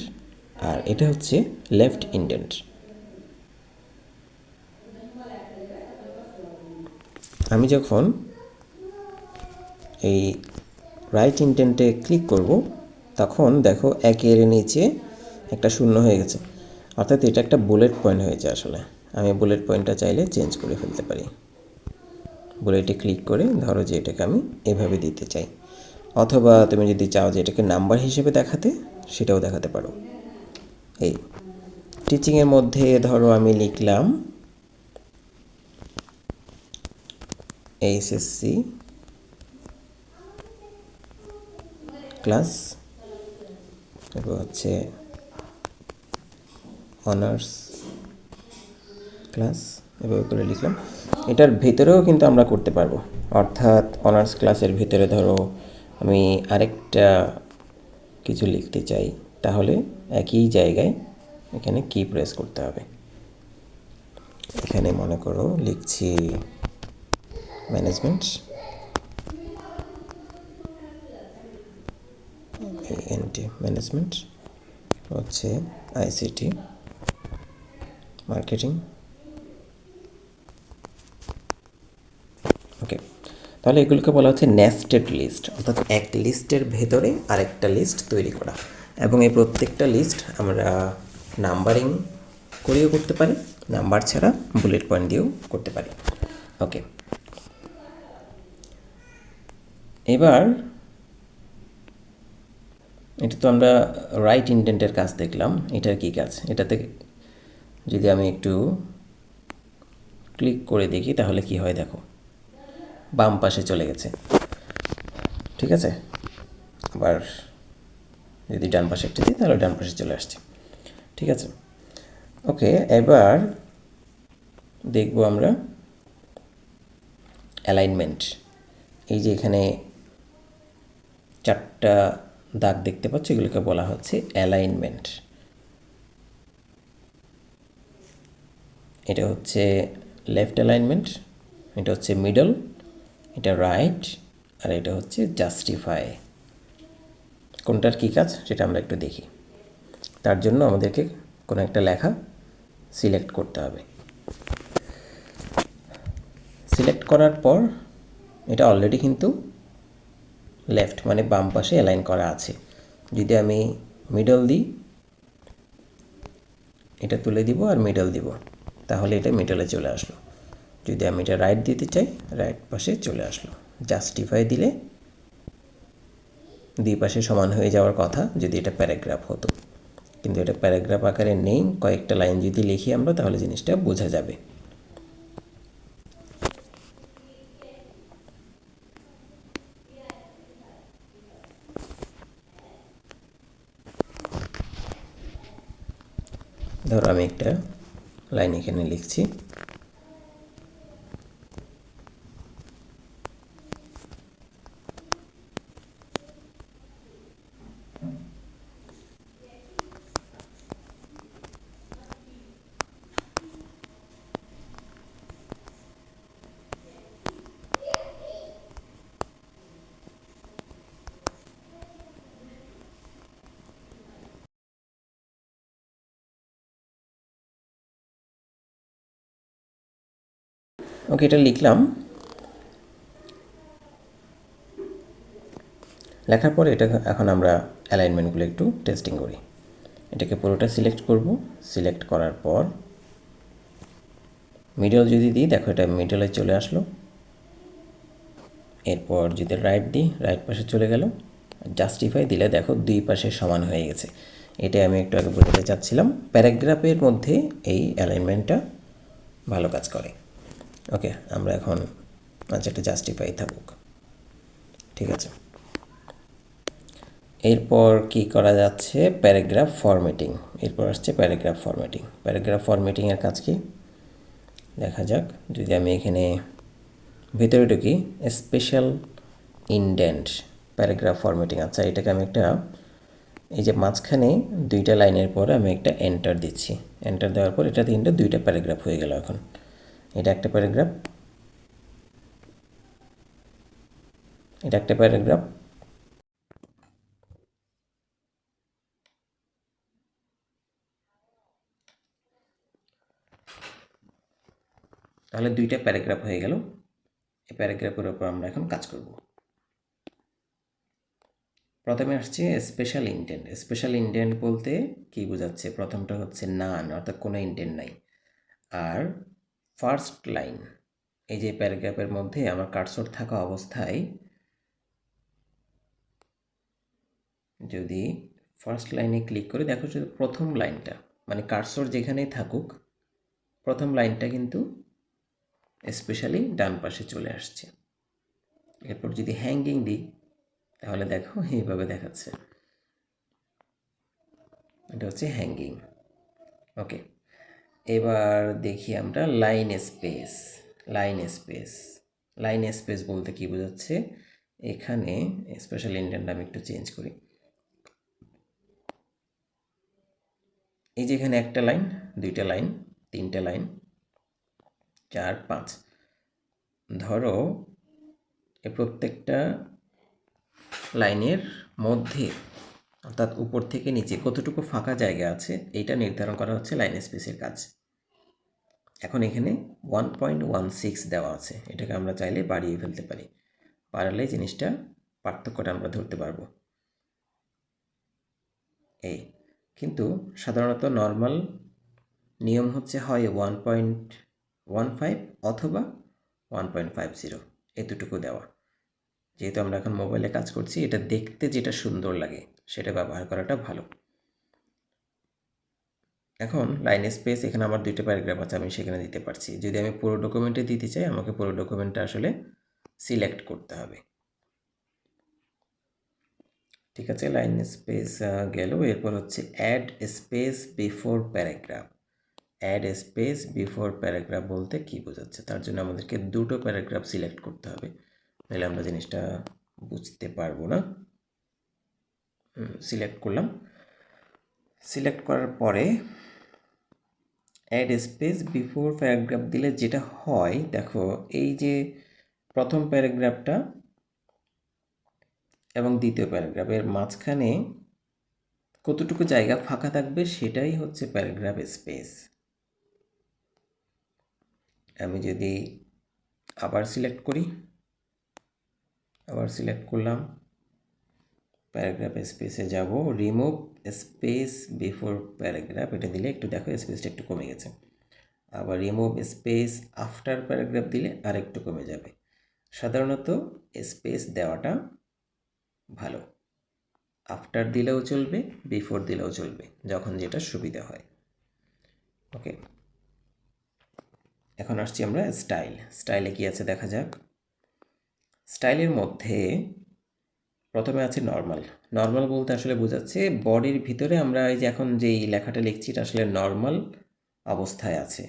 আর এটা হচ্ছে লেফট ইনডেন্ট। আমি যখন এই রাইট ইনডেন্টে ক্লিক করব, তখন দেখো একের নিচে একটা শূন্য হয়ে গেছে, অর্থাৎ এটা একটা বুলেট পয়েন্ট হয়েছে। আসলে আমি বুলেট পয়েন্টটা চাইলে চেঞ্জ করে ফেলতে পারি। বুলেটে ক্লিক করে ধরো যে এটাকে আমি এভাবে দিতে চাই, অথবা তুমি যদি চাও যে এটাকে নাম্বার হিসেবে দেখাতে, সেটাও দেখাতে পারো। এই টিচিংয়ের মধ্যে ধরো আমি লিখলাম এইচএসসি ক্লাস, এরপর হচ্ছে অনার্স ক্লাস, এভাবে করে লিখলাম। এটার ভিতরেও কিন্তু আমরা করতে পারবো, অর্থাৎ অনার্স ক্লাসের ভিতরে ধরো আমি আরেকটা কিছু লিখতে চাই, তাহলে একই জায়গায় এখানে কি প্রেস করতে হবে। এখানে মনে করো লিখছি ম্যানেজমেন্ট, এনটি ম্যানেজমেন্ট, হচ্ছে আইসিটি মার্কেটিং। ওকে, তাহলে এগুলোকে বলা হচ্ছে নেস্টেড লিস্ট, অর্থাৎ এক লিস্টের ভেতরে আরেকটা লিস্ট তৈরি করা। এবং এই প্রত্যেকটা লিস্ট আমরা নাম্বারিং করেও করতে পারি, নাম্বার ছাড়া বুলেট পয়েন্ট দিয়েও করতে পারি। ওকে, এবার এটা তো আমরা রাইট ইনডেন্টের কাজ দেখলাম, এটার কী কাজ? এটাতে যদি আমি একটু ক্লিক করে দেখি তাহলে কি হয় দেখো, বাম পাশে চলে গেছে। ঠিক আছে, আবার যদি ডান পাশে একটা দিই তাহলে ডান পাশে চলে আসছে। ঠিক আছে, ওকে, এবার দেখব আমরা অ্যালাইনমেন্ট। এই যে এখানে চারটা দাগ দেখতে পাচ্ছ, এগুলোকে বলা হচ্ছে অ্যালাইনমেন্ট। এটা হচ্ছে লেফট অ্যালাইনমেন্ট, এটা হচ্ছে মিডল, এটা রাইট, আর এটা হচ্ছে জাস্টিফাই। কোনটার কী কাজ সেটা আমরা একটু দেখি। তার জন্য আমাদেরকে কোনো একটা লেখা সিলেক্ট করতে হবে। সিলেক্ট করার পর এটা অলরেডি কিন্তু লেফট মানে বাম পাশে অ্যালাইন করা আছে। যদি আমি মিডল দিই, এটা তুলে দিব আর মিডল দিব, তাহলে এটা মিডলে চলে আসলো। যদি আমি এটা রাইট দিতে চাই, রাইট পাশে চলে আসলো। জাস্টিফাই দিলে দুই পাশে সমান হয়ে যাওয়ার কথা যদি এটা প্যারাগ্রাফ হতো, কিন্তু এটা প্যারাগ্রাফ আকারে নেই। কয়েকটা লাইন যদি লিখি আমরা তাহলে জিনিসটা বোঝা যাবে। ধরো আমি একটা লাইন এখানে লিখছি, ওকে, এটা লিখলাম। লেখার পরে এটা এখন আমরা অ্যালাইনমেন্টগুলো একটু টেস্টিং করি। এটাকে পুরোটা সিলেক্ট করব। সিলেক্ট করার পর মিডল যদি দিই, দেখো এটা মিডলে চলে আসলো। এরপর যদি রাইট দিই, রাইট পাশে চলে গেল। জাস্টিফাই দিলে দেখো দুই পাশে সমান হয়ে গেছে। এটা আমি একটু আগে বোঝাতে চাচ্ছিলাম, প্যারাগ্রাফের মধ্যে এই অ্যালাইনমেন্টটা ভালো কাজ করে। ওকে, আমরা এখন আচ্ছা একটা জাস্টিফাই থাকুক। ঠিক আছে, এরপর কি করা যাচ্ছে? Paragraph formatting. এরপর আসছে প্যারাগ্রাফ ফরম্যাটিং। প্যারাগ্রাফ ফরম্যাটিংয়ের কাজ কি দেখা যাক। যদি আমি এখানে ভিতরে ঢুকি, স্পেশাল ইনডেন্ট প্যারাগ্রাফ ফরম্যাটিং। আচ্ছা, এটাকে আমি একটা, এই যে মাঝখানে দুইটা লাইনের পরে আমি একটা এন্টার দিচ্ছি। এন্টার দেওয়ার পর এটা তিনটা দুইটা প্যারাগ্রাফ হয়ে গেল। এখন এটা একটা প্যারাগ্রাফ, এটা একটা প্যারাগ্রাফ, তাহলে দুইটা প্যারাগ্রাফ হয়ে গেল। এই প্যারাগ্রাফের উপর আমরা এখন কাজ করব। প্রথমে আসছে স্পেশাল ইন্টেন্ট। স্পেশাল ইন্টেন্ট বলতে কি বোঝাচ্ছে? প্রথমটা হচ্ছে নান, অর্থাৎ কোনো ইন্টেন্ট নাই। আর ফার্স্ট লাইন, এই যে প্যারাগ্রাফের মধ্যে আমার কার্সর থাকা অবস্থায় যদি ফার্স্ট লাইনে ক্লিক করে দেখো, যদি প্রথম লাইনটা মানে কার্সর যেখানেই থাকুক প্রথম লাইনটা কিন্তু স্পেশালি ডান পাশে চলে আসছে। এরপর যদি হ্যাঙ্গিং দিই তাহলে দেখো এইভাবে দেখাচ্ছে, এটা হচ্ছে হ্যাঙ্গিং। ওকে, এবার দেখি আমরা line space. Line space, line space বলতে কি বোঝাচ্ছে? এখানে স্পেশাল ইন্টেন্ট আমি একটু চেঞ্জ করি। এই যে এখানে একটা লাইন, দুইটা লাইন, তিনটা লাইন, 4, 5, ধরো এই প্রত্যেকটা লাইনের মধ্যে অর্থাৎ উপর থেকে নিচে কতটুকু ফাঁকা জায়গা আছে এইটা নির্ধারণ করা হচ্ছে লাইন স্পেসের কাজ। এখন এখানে 1.16 দেওয়া আছে, এটাকে আমরা চাইলে বাড়িয়ে ফেলতে পারি, বাড়ালে জিনিসটা পার্থক্যটা আমরা ধরতে পারবো। এই কিন্তু সাধারণত নর্মাল নিয়ম হচ্ছে হয় 1.15 অথবা 1.50, এই দুটুকু দেওয়া। যেহেতু আমরা এখন মোবাইলে কাজ করছি, এটা দেখতে যেটা সুন্দর লাগে সেটা ব্যবহার করাটা ভালো। এখন লাইন স্পেস, এখানে আমার দুইটা প্যারাগ্রাফ আছে, আমি সেখানে দিতে পারছি। যদি আমি পুরো ডকুমেন্টে দিতে চাই, আমাকে পুরো ডকুমেন্টটা আসলে সিলেক্ট করতে হবে। ঠিক আছে, লাইন স্পেস গেল। এরপর হচ্ছে add space before paragraph. Add space before paragraph বলতে কি বোঝাচ্ছে? তার জন্য আমাদেরকে দুটো প্যারাগ্রাফ সিলেক্ট করতে হবে, নাহলে আমরা জিনিসটা বুঝতে পারবো না। সিলেক্ট করলাম। সিলেক্ট করার পরে অ্যাড স্পেস বিফোর প্যারাগ্রাফ দিলে যেটা হয় দেখো, এই যে প্রথম প্যারাগ্রাফটা এবং দ্বিতীয় প্যারাগ্রাফের মাঝখানে কতটুকু জায়গা ফাঁকা থাকবে সেটাই হচ্ছে প্যারাগ্রাফ স্পেস। আমি যদি আবার সিলেক্ট করি, আবার সিলেক্ট করলাম, প্যারাগ্রাফ স্পেসে যাব, রিমুভ স্পেস বিফোর প্যারাগ্রাফ, এটা দিলে একটু দেখো স্পেসটা একটু কমে গেছে। আবার রিমুভ স্পেস আফটার প্যারাগ্রাফ দিলে আর একটু কমে যাবে। সাধারণত স্পেস দেওয়াটা ভালো, আফটার দিলেও চলবে, বিফোর দিলেও চলবে, যখন যেটা সুবিধা হয়। ওকে, এখন আসছি আমরা স্টাইল। স্টাইলে কি আছে দেখা যাক। স্টাইলের মধ্যে প্রথমে আছে নর্মাল। নর্মাল বলতে আসলে বোঝাচ্ছে বডির ভিতরে আমরা এই যে এখন যেই লেখাটা লিখছি এটা আসলে নর্মাল অবস্থায় আছে।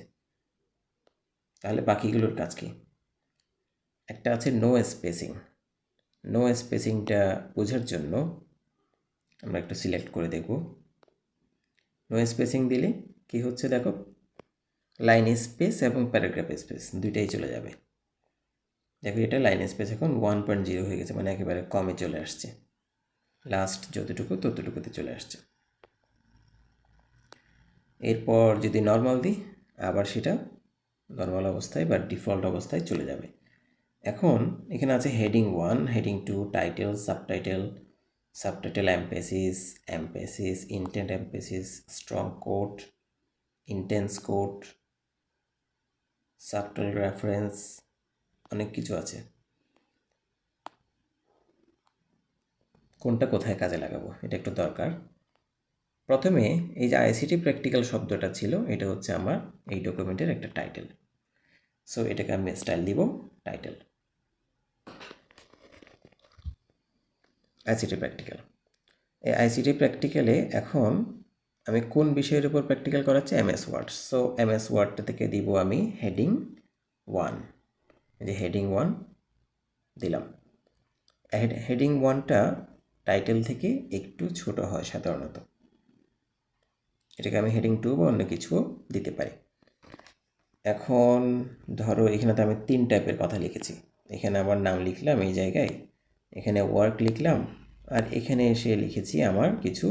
তাহলে বাকিগুলোর কাজ কি? একটা আছে নো স্পেসিং। নো স্পেসিংটা বোঝার জন্য আমরা একটু সিলেক্ট করে দেখব। নো স্পেসিং দিলে কি হচ্ছে দেখো, লাইন স্পেস এবং প্যারাগ্রাফ স্পেস দুইটাই চলে যাবে। দেখো এটা লাইন স্পেস এখন 1.0 হয়ে গেছে, মানে একেবারে কমে চলে আসছে, লাস্ট যতটুকু ততটুকুতে চলে আসছে। এরপর যদি নর্মাল দিই আবার সেটা নর্মাল অবস্থায় বা ডিফল্ট অবস্থায় চলে যাবে। এখন এখানে আছে heading 1, heading 2, title, subtitle, subtitle emphasis, emphasis, intent emphasis, strong quote, intense quote, subtitle reference, অনেক কিছু আছে। কোনটা কোথায় কাজে লাগাবো এটা একটু দরকার। প্রথমে এই যে আইসিটি প্র্যাকটিক্যাল শব্দটা ছিল, এটা হচ্ছে আমার এই ডকুমেন্টের একটা টাইটেল। সো এটাকে আমি স্টাইল দিব টাইটেল, আইসিটি প্র্যাকটিক্যাল। এই আইসিটি প্র্যাকটিক্যালে এখন আমি কোন বিষয়ের উপর প্র্যাকটিক্যাল করাচ্ছি? MS word. সো এমএস ওয়ার্ডটা থেকে দিব আমি হেডিং 1, এই যে হেডিং 1 দিলাম। হেডিং 1টা টাইটেল থেকে একটু ছোট হয় সাধারণত, এটাকে আমি হেডিং 2 বা অন্য কিছুও দিতে পারি। এখন ধরো এখানে তো আমি 3 টাইপের কথা লিখেছি, এখানে আমার নাম লিখলাম এই জায়গায়, এখানে ওয়ার্ক লিখলাম, আর এখানে এসে লিখেছি আমার কিছু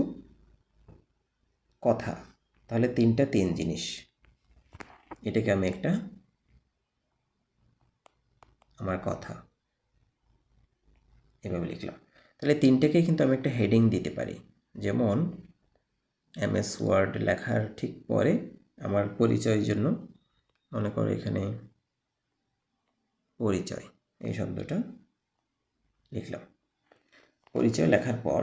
কথা। তাহলে 3টা 3 জিনিস। এটাকে আমি একটা আমার কথা এভাবে লিখলাম। তাহলে তিনটেকেই কিন্তু আমি একটা হেডিং দিতে পারি। যেমন MS ওয়ার্ড লেখার ঠিক পরে আমার পরিচয়ের জন্য মনে করো এখানে পরিচয় এই শব্দটা লিখলাম। পরিচয় লেখার পর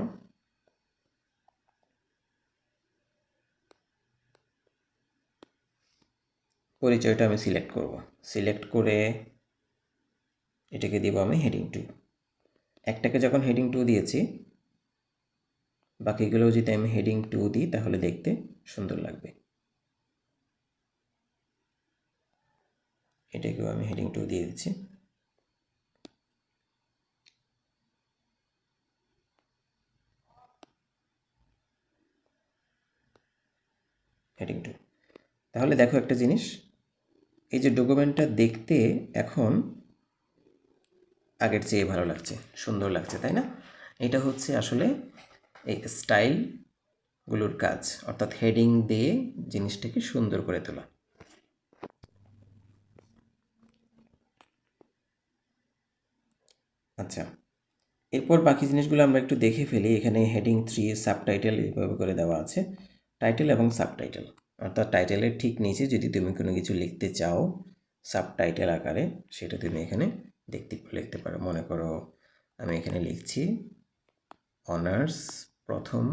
পরিচয়টা আমি সিলেক্ট করব। সিলেক্ট করে এটাকে দেব আমি হেডিং 2। একটাকে যখন হেডিং 2 দিয়েছি, বাকিগুলোও যদি আমি হেডিং 2 দিই তাহলে দেখতে সুন্দর লাগবে। এটাকেও আমি হেডিং 2 দিয়ে দিচ্ছি। হেডিং 2। তাহলে দেখো একটা জিনিস, এই যে ডকুমেন্টটা দেখতে এখন আগের চেয়ে ভালো লাগছে, সুন্দর লাগছে, তাই না? এটা হচ্ছে আসলে এই স্টাইলগুলোর কাজ, অর্থাৎ হেডিং দিয়ে জিনিসটাকে সুন্দর করে তোলা। আচ্ছা, এরপর বাকি জিনিসগুলো আমরা একটু দেখে ফেলি। এখানে হেডিং 3 সাবটাইটেল এইভাবে করে দেওয়া আছে, টাইটেল এবং সাবটাইটেল। অর্থাৎ টাইটেলের ঠিক নিচে যদি তুমি কোনো কিছু লিখতে চাও সাবটাইটেল আকারে, সেটা তুমি এখানে লিখতে পারো। মনে করো আমি এখানে লিখছি অনার্স প্রথম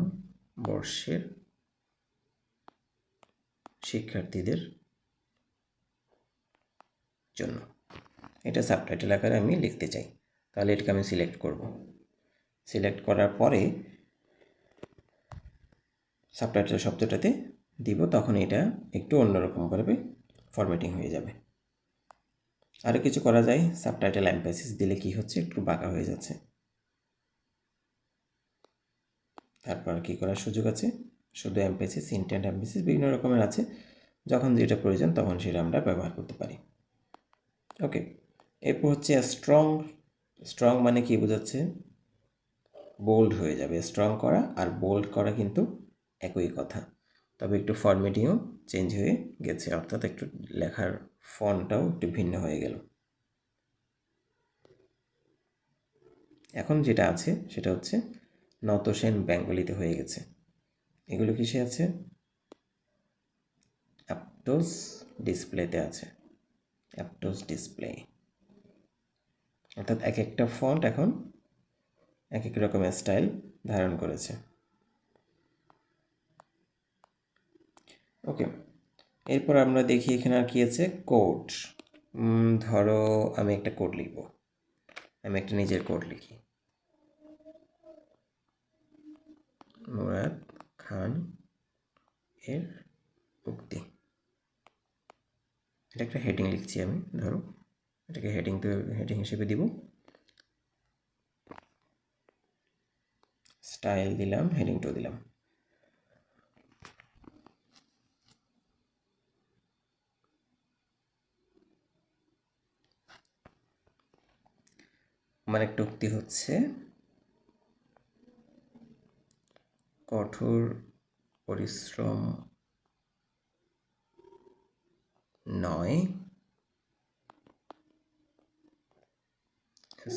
বর্ষের শিক্ষার্থীদের জন্য। এটা সাবটাইটেল আকারে আমি লিখতে চাই, তাহলে এটাকে আমি সিলেক্ট করব। সিলেক্ট করার পরে সাবটাইটেল শব্দটাতে দিব, তখন এটা একটু অন্যরকমভাবে ফরম্যাটিং হয়ে যাবে। আরও কিছু করা যায়, সাবটাইটেল এমফ্যাসিস দিলে কি হচ্ছে, একটু বাঁকা হয়ে যাচ্ছে। তারপর কি করার সুযোগ আছে, শুধু এমফ্যাসিস, ইন্টেন্ট এমফ্যাসিস বিভিন্ন রকমের আছে, যখন যেটা প্রয়োজন তখন সেটা আমরা ব্যবহার করতে পারি। ওকে, এরপর হচ্ছে স্ট্রং। স্ট্রং মানে কি বোঝাচ্ছে, বোল্ড হয়ে যাবে। স্ট্রং করা আর বোল্ড করা কিন্তু একই কথা, তবে একটু ফরম্যাটিংও চেঞ্জ হয়ে গেছে, অর্থাৎ একটু লেখার ফন্টটাও একটু ভিন্ন হয়ে গেল। এখন যেটা আছে সেটা হচ্ছে নতসেন বেঙ্গলিতে হয়ে গেছে। এগুলো কিসে আছে, অ্যাপটোস ডিসপ্লেতে আছে, অ্যাপটোস ডিসপ্লে। অর্থাৎ এক একটা ফন্ট এখন এক এক রকমের স্টাইল ধারণ করেছে। ওকে, এরপর আমরা দেখি এখানে আর কি আছে, কোড। ধরো আমি একটা কোড লিখব, আমি একটা নিজের কোড লিখি, মুরাদ খান এর উক্তি। এটা একটা হেডিং লিখছি আমি, ধরো এটাকে হেডিং হিসেবে দিব, স্টাইল দিলাম, হেডিং 2 দিলাম। আমার একটা উক্তি হচ্ছে, কঠোর পরিশ্রম নয়,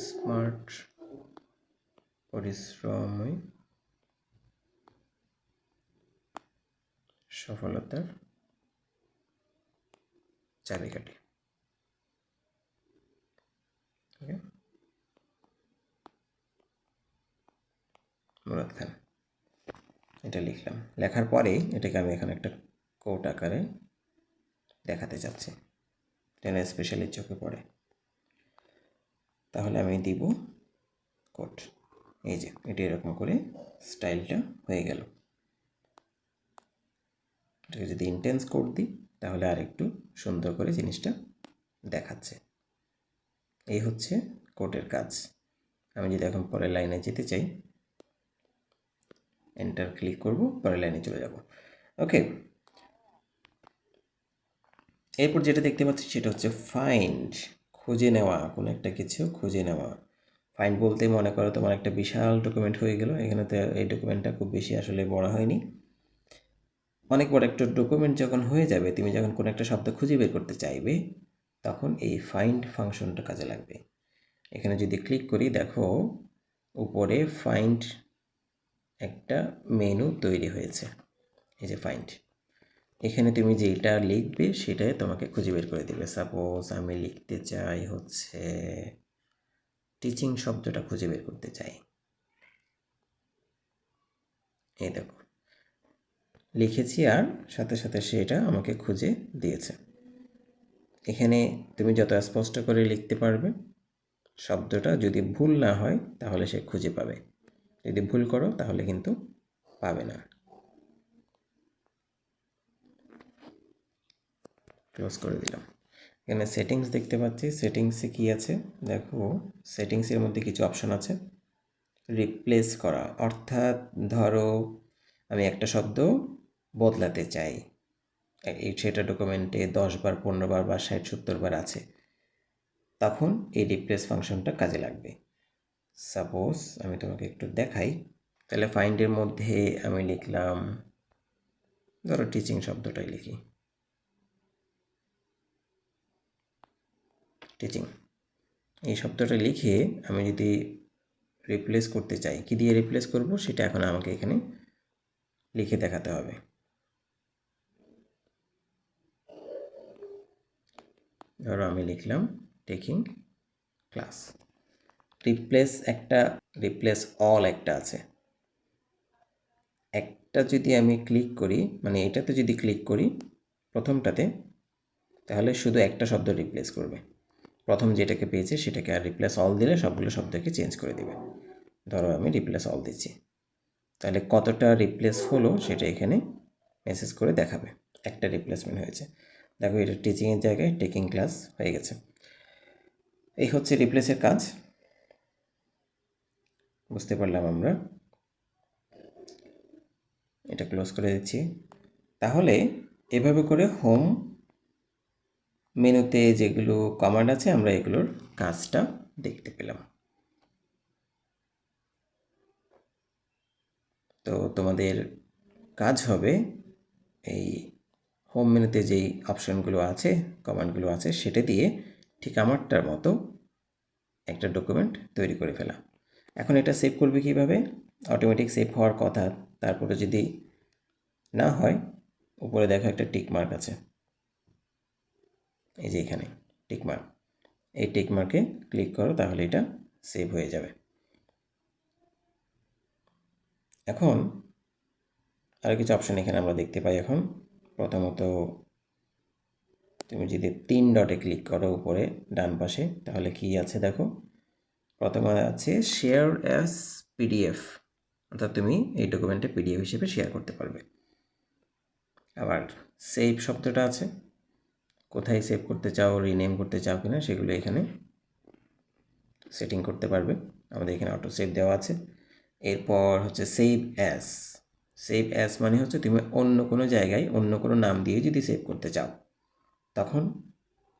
স্মার্ট পরিশ্রমই সফলতার চাবিকাঠি। ওকে, মুরাদ খান, এটা লিখলাম। লেখার পরেই এটাকে আমি এখানে একটা কোট আকারে দেখাতে চাচ্ছি, যেন স্পেশালি চোখে পড়ে। তাহলে আমি দিব কোট, এই যে এটা এরকম করে স্টাইলটা হয়ে গেল। এটাকে যদি ইন্টেন্স কোড দিই তাহলে আর একটু সুন্দর করে জিনিসটা দেখাচ্ছে। এই হচ্ছে কোডের কাজ। আমি যদি এখন পরের লাইনে যেতে চাই, এন্টার ক্লিক করব, পরের লাইনে চলে যাব। ওকে, এরপর যেটা দেখতে পাচ্ছি সেটা হচ্ছে ফাইন্ড, খুঁজে নেওয়া, কোনো একটা কিছু খুঁজে নেওয়া। ফাইন্ড বলতে মনে করো তোমার একটা বিশাল ডকুমেন্ট হয়ে গেল, এখানে তো এই ডকুমেন্টটা খুব বেশি আসলে বড় হয়নি। অনেক বড় একটা ডকুমেন্ট যখন হয়ে যাবে, তুমি যখন কোনো একটা শব্দ খুঁজে বের করতে চাইবে, তখন এই ফাইন্ড ফাংশনটা কাজে লাগবে। এখানে যদি ক্লিক করি, দেখো উপরে ফাইন্ড একটা মেনু তৈরি হয়েছে, এই যে ফাইন্ড। এখানে তুমি যেটা লিখবে সেটাই তোমাকে খুঁজে বের করে দেবে। সাপোজ আমি লিখতে চাই হচ্ছে টিচিং শব্দটা খুঁজে বের করতে চাই, এই দেখো লিখেছি আর সাথে সাথে সেটা আমাকে খুঁজে দিয়েছে। এখানে তুমি যত স্পষ্ট করে লিখতে পারবে শব্দটা, যদি ভুল না হয় তাহলে সে খুঁজে পাবে, যদি ভুল করো তাহলে কিন্তু পাবে না। ক্লোজ করে দিলাম। এখানে সেটিংস দেখতে পাচ্ছি, সেটিংসে কি আছে দেখো, সেটিংসের মধ্যে কিছু অপশন আছে। রিপ্লেস করা, অর্থাৎ ধরো আমি একটা শব্দ বদলাতে চাই, সেটা ডকুমেন্টে 10 বার 15 বার বা 60-70 বার আছে, তখন এই রিপ্লেস ফাংশনটা কাজে লাগবে। সাপোজ আমি তোমাকে একটু দেখাই, তাহলে ফাইন্ডের মধ্যে আমি লিখলাম, ধরো টিচিং শব্দটাই লিখি, টিচিং। এই শব্দটা লিখে আমি যদি রিপ্লেস করতে চাই, কি দিয়ে রিপ্লেস করব সেটা এখন আমাকে এখানে লিখে দেখাতে হবে। ধরো আমি লিখলাম টেকিং ক্লাস। রিপ্লেস অল একটা আছে, একটা যদি আমি ক্লিক করি, মানে এটাতে যদি ক্লিক করি প্রথমটাতে, তাহলে শুধু একটা শব্দ রিপ্লেস করবে, প্রথম যেটাকে পেয়েছে সেটাকে। আর রিপ্লেস অল দিলে সবগুলো শব্দকে চেঞ্জ করে দেবে। ধরো আমি রিপ্লেস অল দিচ্ছি, তাহলে কতটা রিপ্লেস হলো সেটা এখানে মেসেজ করে দেখাবে, একটা রিপ্লেসমেন্ট হয়েছে। দেখো এটা টিচিংয়ের জায়গায় টেকিং ক্লাস হয়ে গেছে। এই হচ্ছে রিপ্লেসের কাজ, বুঝতে পারলাম আমরা। এটা ক্লোজ করে দিচ্ছি। তাহলে এভাবে করে হোম মেনুতে যেগুলো কমান্ড আছে আমরা এগুলোর কাজটা দেখতে পেলাম। তো তোমাদের কাজ হবে এই হোম মেনুতে যেই অপশানগুলো আছে, কমান্ডগুলো আছে, সেটা দিয়ে ঠিক আমারটার মতো একটা ডকুমেন্ট তৈরি করে ফেলা। এখন এটা সেভ করবে কীভাবে? অটোমেটিক সেভ হওয়ার কথা, তারপরে যদি না হয় উপরে দেখো একটা টিক মার্ক আছে, এই যে এখানে টিক মার্ক, এই টিক মার্কে ক্লিক করো, তাহলে এটা সেভ হয়ে যাবে। এখন আরও কিছু অপশান এখানে আমরা দেখতে পাই। এখন প্রথমত তুমি যদি 3 ডটে ক্লিক করো উপরে ডান পাশে, তাহলে কি আছে দেখো, প্রথমে আছে শেয়ার অ্যাজ পিডিএফ, অর্থাৎ তুমি এই ডকুমেন্টে পিডিএফ হিসেবে শেয়ার করতে পারবে। আবার সেভ শব্দটা আছে, কোথায় সেভ করতে চাও, রিনেম করতে চাও কিনা সেগুলো এখানে সেটিং করতে পারবে। আমাদের এখানে অটো সেভ দেওয়া আছে। এরপর হচ্ছে সেভ অ্যাজ। সেভ অ্যাজ মানে হচ্ছে তুমি অন্য কোনো জায়গায় অন্য কোনো নাম দিয়ে যদি সেভ করতে চাও তখন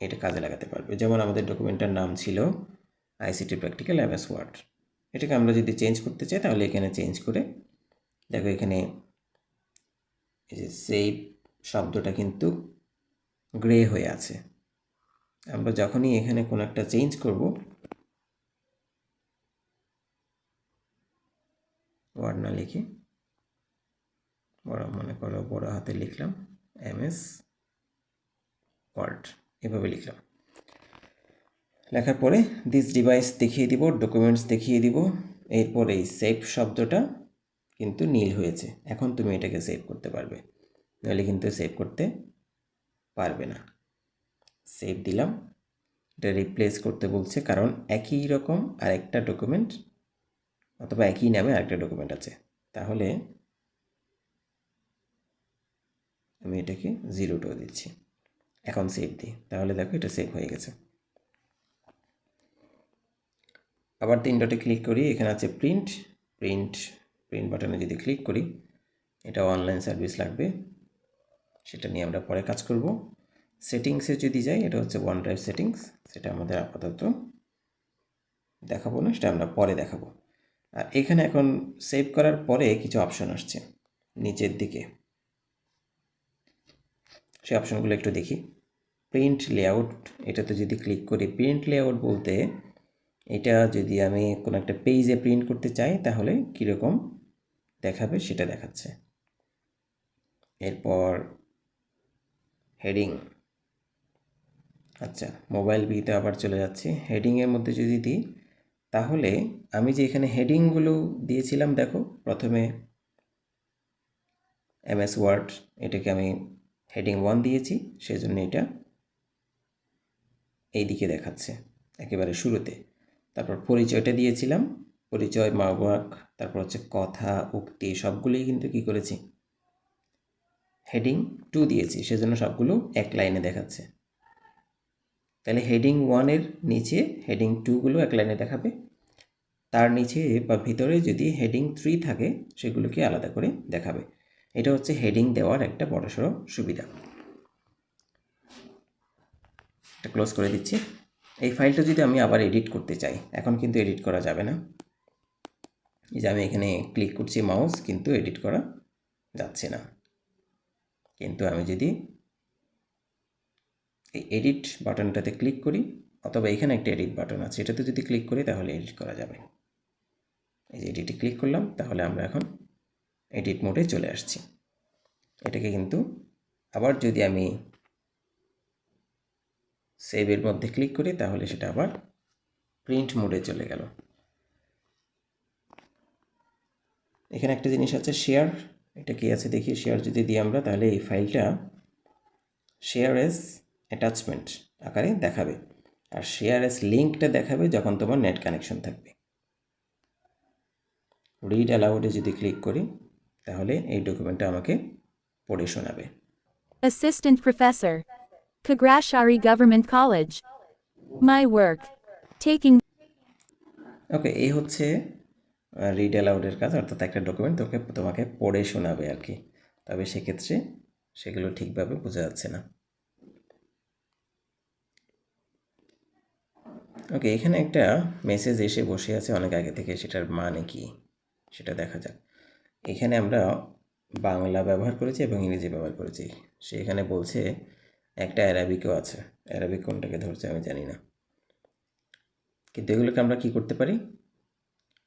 এটা কাজে লাগাতে পারবে। যেমন আমাদের ডকুমেন্টটার নাম ছিল আইসিটি প্র্যাকটিক্যাল এমএস ওয়ার্ড, এটাকে আমরা যদি চেঞ্জ করতে চাই তাহলে এখানে চেঞ্জ করে, দেখো এখানে এই যে সেভ শব্দটা কিন্তু গ্রে হয়ে আছে। আমরা যখনই এখানে কোনো একটা চেঞ্জ করব, ওয়ার্ড না লিখে মনে করো বড় হাতে লিখলাম এমএস ওয়ার্ড, এভাবে লিখলাম। লেখার পরে দিস ডিভাইস দেখিয়ে দিব, ডকুমেন্টস দেখিয়ে দিব। এরপর এই সেভ শব্দটা কিন্তু নীল হয়েছে, এখন তুমি এটাকে সেভ করতে পারবে, নাহলে কিন্তু সেভ করতে পারবে না। সেভ দিলাম, এটা রিপ্লেস করতে বলছে, কারণ একই রকম আরেকটা ডকুমেন্ট অথবা একই নামে আরেকটা ডকুমেন্ট আছে। তাহলে আমি এটাকে 0 দিচ্ছি, এখন সেভ দিই, তাহলে দেখো এটা সেভ হয়ে গেছে। আবার 3 ডটে ক্লিক করি, এখানে আছে প্রিন্ট। প্রিন্ট বাটনে যদি ক্লিক করি, এটা অনলাইন সার্ভিস লাগবে, সেটা নিয়ে আমরা পরে কাজ করব। সেটিংসে যদি যাই, এটা হচ্ছে OneDrive সেটিংস, সেটা আমাদের আপাতত দেখাবো না, সেটা আমরা পরে দেখাবো। আর এখানে এখন সেভ করার পরে কিছু অপশন আসছে নিচের দিকে, সেই অপশনগুলো একটু দেখি। প্রিন্ট লেআউট, এটাতে যদি ক্লিক করি, প্রিন্ট লেআউট বলতে এটা যদি আমি কোনো একটা পেজে প্রিন্ট করতে চাই তাহলে কীরকম দেখাবে সেটা দেখাচ্ছে। এরপর হেডিং, আচ্ছা মোবাইল বিতে আবার চলে যাচ্ছি। হেডিংয়ের মধ্যে যদি দিই তাহলে আমি যে এখানে হেডিংগুলো দিয়েছিলাম দেখো, প্রথমে MS ওয়ার্ড, এটাকে আমি হেডিং 1 দিয়েছি, সেজন্য এটা এই দিকে দেখাচ্ছে একেবারে শুরুতে। তারপর পরিচয়টা দিয়েছিলাম, পরিচয়, মার্ক, তারপর হচ্ছে কথা, উক্তি, সবগুলোই কিন্তু কী করেছি, হেডিং 2 দিয়েছি, সেজন্য সবগুলো এক লাইনে দেখাচ্ছে। তাহলে হেডিং 1-এর নিচে হেডিং 2গুলো এক লাইনে দেখাবে, তার নিচে বা ভিতরে যদি হেডিং 3 থাকে সেগুলোকে আলাদা করে দেখাবে। এটা হচ্ছে হেডিং দেওয়ার একটা বড়সড় সুবিধা। এটা ক্লোজ করে দিচ্ছি। এই ফাইলটা যদি আমি আবার এডিট করতে চাই, এখন কিন্তু এডিট করা যাবে না। এই যে আমি এখানে ক্লিক করছি মাউস, কিন্তু এডিট করা যাচ্ছে না। কিন্তু আমি যদি এই এডিট বাটনটাতে ক্লিক করি, অথবা এখানে একটা এডিট বাটন আছে, এটাতে যদি ক্লিক করি তাহলে এডিট করা যাবে। এই যে এডিটে ক্লিক করলাম, তাহলে আমরা এখন এডিট মোডে চলে আসছি। এটাকে কিন্তু আবার যদি আমি সেভের মধ্যে ক্লিক করি তাহলে সেটা আবার প্রিন্ট মোডে চলে গেল। এখানে একটা জিনিস আছে শেয়ার, এটা কি আছে দেখি। শেয়ার যদি দিই আমরা, তাহলে এই ফাইলটা শেয়ার এস অ্যাটাচমেন্ট আকারে দেখাবে, আর শেয়ার এস লিঙ্কটা দেখাবে যখন তোমার নেট কানেকশন থাকবে। রিড অ্যালাউডে যদি ক্লিক করি তাহলে এই ডকুমেন্টটা আমাকে পড়ে শোনাবে। Assistant Professor, Kagrashari Government College. My work. Taking. ওকে, এই হচ্ছে রিড অ্যালাউডের কাজ, অর্থাৎ একটা ডকুমেন্ট তোমাকে পড়ে শোনাবে আর কি। তবে সেক্ষেত্রে সেগুলো ঠিকভাবে বোঝা যাচ্ছে না। ওকে, এখানে একটা মেসেজ এসে বসে আছে অনেক আগে থেকে, সেটার মানে কি সেটা দেখা যাক। এখানে আমরা বাংলা ব্যবহার করেছি এবং ইংরেজি ব্যবহার করেছি। সে এখানে বলছে একটা অ্যারাবিকও আছে, অ্যারাবিক কোনটাকে ধরছে আমি জানি না, কিন্তু এগুলোকে আমরা কি করতে পারি,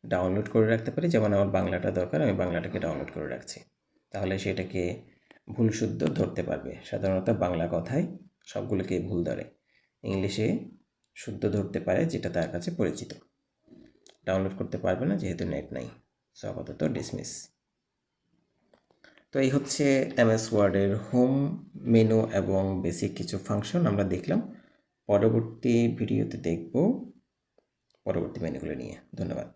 ডাউনলোড করে রাখতে পারি। যেমন আমার বাংলাটা দরকার, আমি বাংলাটাকে ডাউনলোড করে রাখছি, তাহলে সেটাকে ভুল শুদ্ধ ধরতে পারবে। সাধারণত বাংলা কথায় সবগুলোকে ভুল ধরে, ইংলিশে শুদ্ধ ধরতে পারে যেটা তার কাছে পরিচিত। ডাউনলোড করতে পারবে না যেহেতু নেট নাই, সো আপাতত ডিসমিস। তো এই হচ্ছে MS ওয়ার্ডের হোম মেনু এবং বেসিক কিছু ফাংশন আমরা দেখলাম। পরবর্তী ভিডিওতে দেখব পরবর্তী মেনুগুলো নিয়ে। ধন্যবাদ।